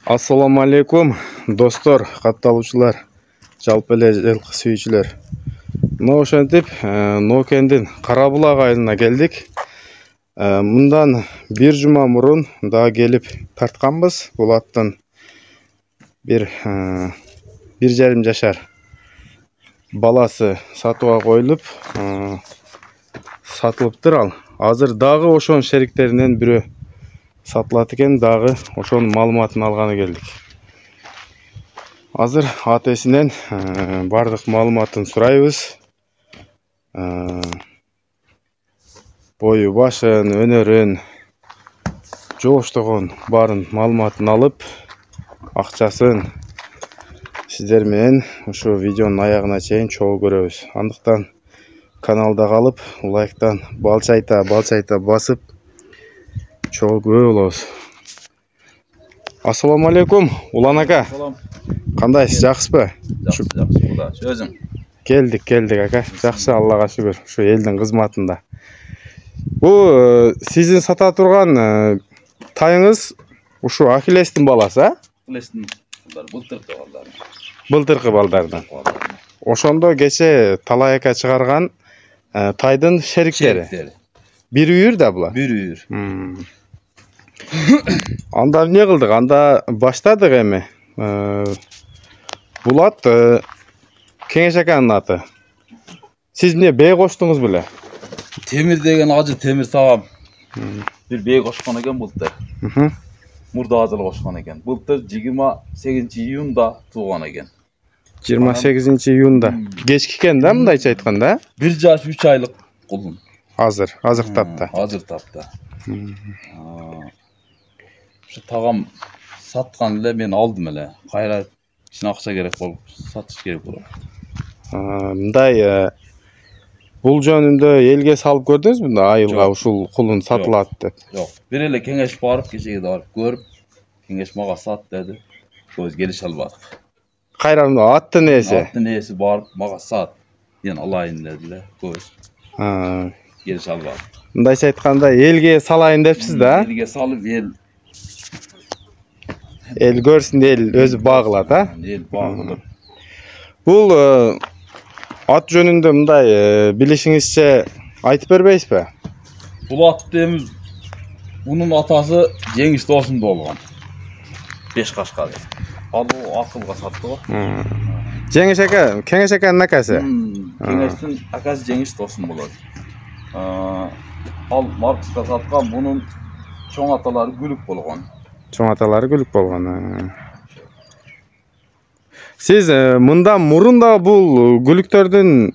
Assalamu alaikum dostlar, катталуучулар, жалпы эле жылкы сүйүүчүлөр. Мына ошентип Нокендин Карабулак айылына келдик. Мындан бир жума мурун да келип тартканбыз. Бул аттын бир 1,5 жашар баласы сатууга коюлуп, сатылыптыр ал. Азыр дагы ошонун шериктеринен бирөө сатылат экен, дагы ошонун маалыматын алганы келдик. Азыр атесинен бардык маалыматын сурайбыз. Бою башын, өнөрүн, жооштогун барын маалыматын алып, акчасын сиздер менен ушу видеонун аягына чейин чогуу көрөбүз. Андыктан каналда калып, лайктан балчайта басып чогуу күбө болобуз. Ассаламу алейкум, Улан ака. Кандайсыз, жакшысызбы? Жакшы, өзүң. Келдик ака. Жакшы, Аллага шүгүр. Ушу элдин кызматында. Бул сиздин сата турган тайыңыз ушу Ахиллестин баласы, а? Ахиллестин былтыркы балдары. Былтыркы балдардан. Ошондо кече талайка чыгарган тайдын шериктери. Бир үйүр да була. Бир үйүр. Анда эмне кылдык? Анда баштадык эми. Бул ат Кеңеш аканын аты. Сиз эмне бей коштуңуз беле? Темир деген ажы темир сагам. Бир бей кошкон экен былтыр. Мурда ажыл кошкон экен. Былтыр 28-июнда тууган экен. 28-июнда. Кечки экен да, мындайча айтканда? 1 жаш 3 айлык кулун. Азыр тапта. Азыр тапта. Ушу тагам саткан эле мен алдым эле. Кайра ичине акча керек болуп, сатыш керек болуп. Мындай бул жөнүндө элге салып көрдүңүзбү? Мында айылга ушул кулун сатылат деп. Жок. Бир эле кеңеш барып, кечеге барып көрүп, кеңеш мага сат деди. Көз келише албадык. Кайра мына аттын ээси. Аттын ээси барып мага сат. Мен алайын деди эле, көз. Келише албадык. Мындайча айтканда элге салайын депсиз да? Элге салып Эл көрсүн, эл өзү багылат, а? Эл багылып. Бул ат жөнүндө мындай билишиңизче айтып бербейсизби? Бул атты эми бунун атасы Жеңиш Досун болгон. 5 кашка. Ал акылга сатты го. Жеңиш ака, Кеңеш аканын акасы. Кеңештин акасы Жеңиш Досун болот. Ал Маркска саткан, бунун чоң аталары Күлүк болгон. Чоң аталары Күлүк болгон. Сиз мындан мурун да бул Күлүктөрдүн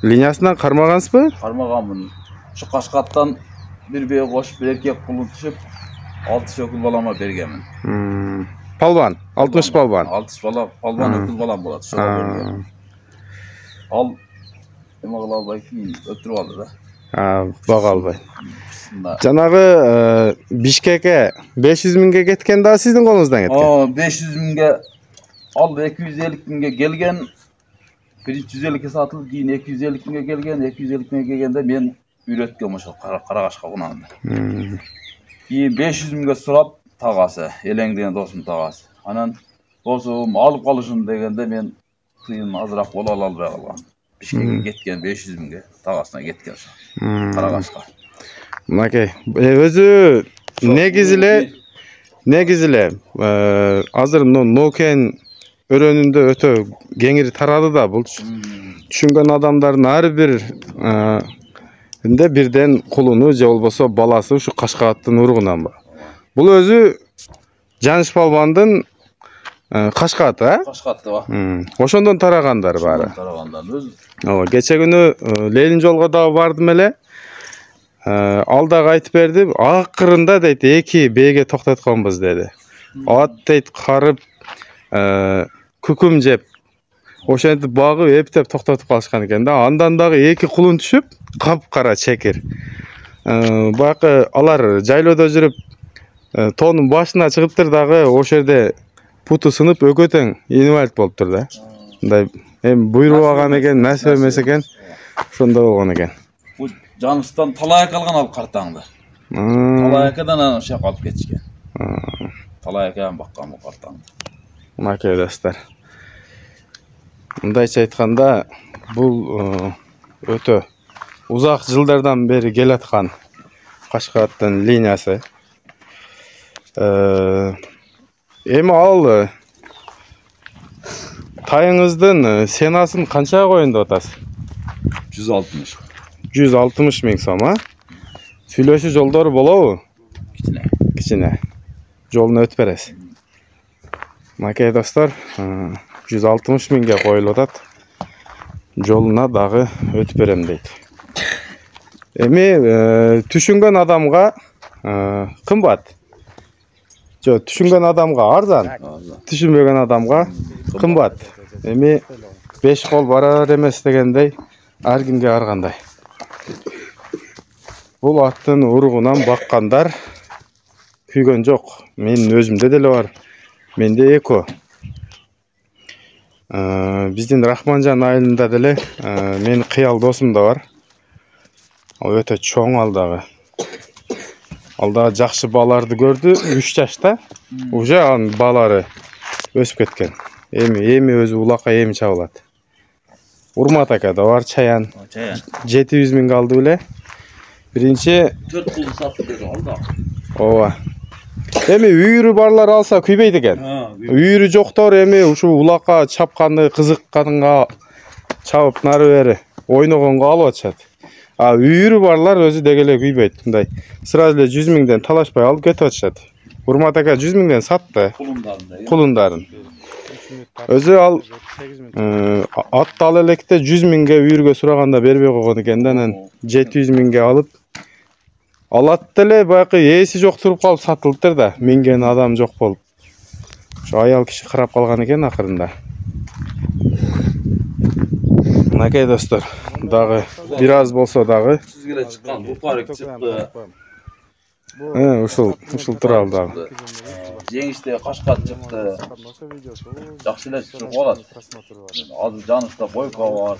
линиясынан кармагансызбы? Кармаганмын. Ушу Кашкаттан бир бей кошуп, бир эркек кулун түшүп, 6 өкүл балама бергенмин. Палбан, 60 палбан. 60 бала, палбан өкүл балам болот. Ал эме кыла албай кийин өтүрүп алды да. Бага албай. Жанагы Бишкекке 500 миңге кеткен да сиздин колуңуздан кеткен. 500 миңге ал 250 миңге келген. 150ге сатылып, кийин 250 миңге келген. 250 миңге келгенде мен үйрөткөм ошол Карагашка кунанды. Кийин 500 миңге сурап тагасы, Элең деген досум тагасы. Анан досум алып калышын дегенде мен кыйын азыраак боло албай калгам. Бишкекке кеткен 500 миңге тагасына кеткен ошо. Карагашка. Мынакей, өзү негизи эле азыр Нокен өрөнүндө өтө кеңири тарады да, бул түшүнгөн адамдардын ар бир бирден кулуну же болбосо баласы ушу Кашка аттын уругунан бар. Бул өзү Жаныш Палбандын Кашка аты, а? Кашка аты ба. Ошондон тарагандар баары. Тарагандар өзү. Ооба, кече күнү Ленин жолго да бардым эле. Ал дагы айтып берди, акырында дейт 2 бейге токтотконбуз деди. Ат дейт карып, күкүм жеп, ошентип багып эптеп токтотуп калышкан экен да. Андан дагы 2 кулун түшүп, капкара чекир. Баягы алар жайлоодо жүрүп, тоонун башына чыгыптыр дагы, ошол жерде путу сынып өкөтөң инвалид болуптур да. Мындай эми буйрубаган экен, насип эмес экен. Ошондой болгон экен. Бул Жаныстан талайка алган ал картаңды. Талайкадан ошол жака алып кетишкен. Talay ekan bakkan bu kartan. Makey dostlar. Mындайча айтканда, бул өтө узак жылдардан бери келаткан Кашкараттын линиясы. Эми ал тайыңыздын сенасын канчага коюн деп атасыз? 160. 160 миң сом, а? Сүйлөшүү жолдору болобу? Кичине. Жолуна өтүп бересиз. Макей достор, 160 миңге коюлуп атат. Жолуна дагы өтүп берем дейт. Эми түшүнгөн адамга кымбат. Жо, түшүнгөн адамга арзан, түшүнбөгөн адамга кымбат. Эми 5 кол барар эмес дегендей, ар кимге ар кандай. Бул аттын уругунан баккандар күйгөн жок. Менин өзүмдө деле бар. Менде эко. Биздин Рахманжан айылында деле менин кыял досум да бар. Ал өтө чоң алдагы. Алдагы жакшы баларды көрдү, 3 жашта. Уже анын балары өсүп кеткен. Эми өзү улакка эми чабылат. Урмат ака да бар, Чаян. 700 миңге алды беле. Биринчи 4 кулду сатты деп алды. Ооба. Эми үйүрү барлар алса күйбейт экен. Үйүрү жоктор эми ушу улакка чапканды кызыкканга чабып нары бери ойногонго алып атышат. Үйүрү барлар өзү дегеле күйбейт. Мындай сразу эле 100 миңден талашпай алып кетип атышат. Урмат ака 100 миңден сатты. Кулундарын. Өзү ал атты ал электе 100 миңге үйүргө сураганда бербей койгон экен да, анан 700 миңге алып алат деле баягы ээси жок туруп калып сатылыптыр да, минген адам жок болуп. Ошо аял киши карап калган экен акырында. Мынакей достор, дагы бир аз болсо дагы Сизге чыккан бу парик чыкты. Ушул тура дагы. Жеңиште Кашкар чыкты. Жакшы эле чыгып калат. Азыр жанышта Бойко бар.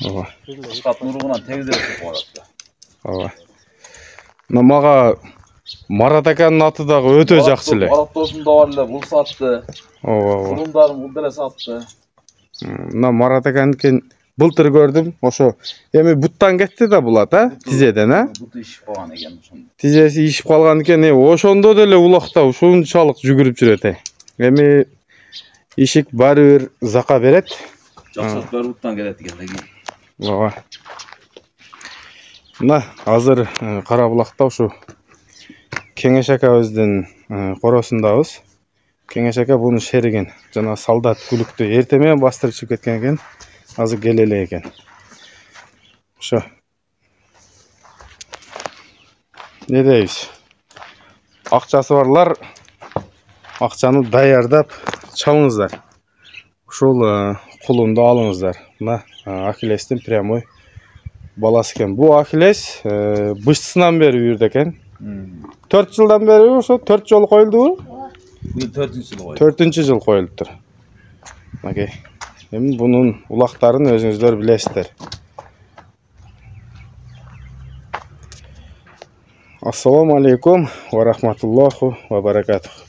Ооба. Кашкардын уругунан тегиз эле чыгып калат. Ооба. Мына мага Марат аканын аты дагы өтө жакшы эле. Марат досум да бар эле, бул сатты. Ооба. Кулундарын бул деле сатты. Мына Марат аканыкен былтыр көрдүм. Ошо эми буттан кетти да бул ат, тизеден, Буту ишип калган экен ошондо. Тизеси ишип калган экен, ошондо деле улакта ушунчалык жүгүрүп жүрөт. Эми ишик баары бир зака берет. Жакшырып баары буттан келет экен деги. Ооба. Мына азыр Кара Булакта ушу Кеңеш акабыздын коросундабыз. Кеңеш ака буну шеригин жана солдат күлүктү эртең менен бастырып чыгып кеткен экен. Азыр келе эле экен. Ошо. Не дейбиз? Акчасы барлар акчаны даярдап чалыңыздар. Ушул кулунду алыңыздар. Мына Ахиллестин прямой баласы экен. Бу Ахиллес быштысынан бери үйүрдө экен. 4 жылдан бери ошо 4 жол коюлдубу? Бул 4-жыл коюлду. 4-жыл коюлуптур. Макей. Эми бунун улактарын өзүңүздөр билесиздер. Ассаламу алейкум ва рахматуллаху ва баракатух.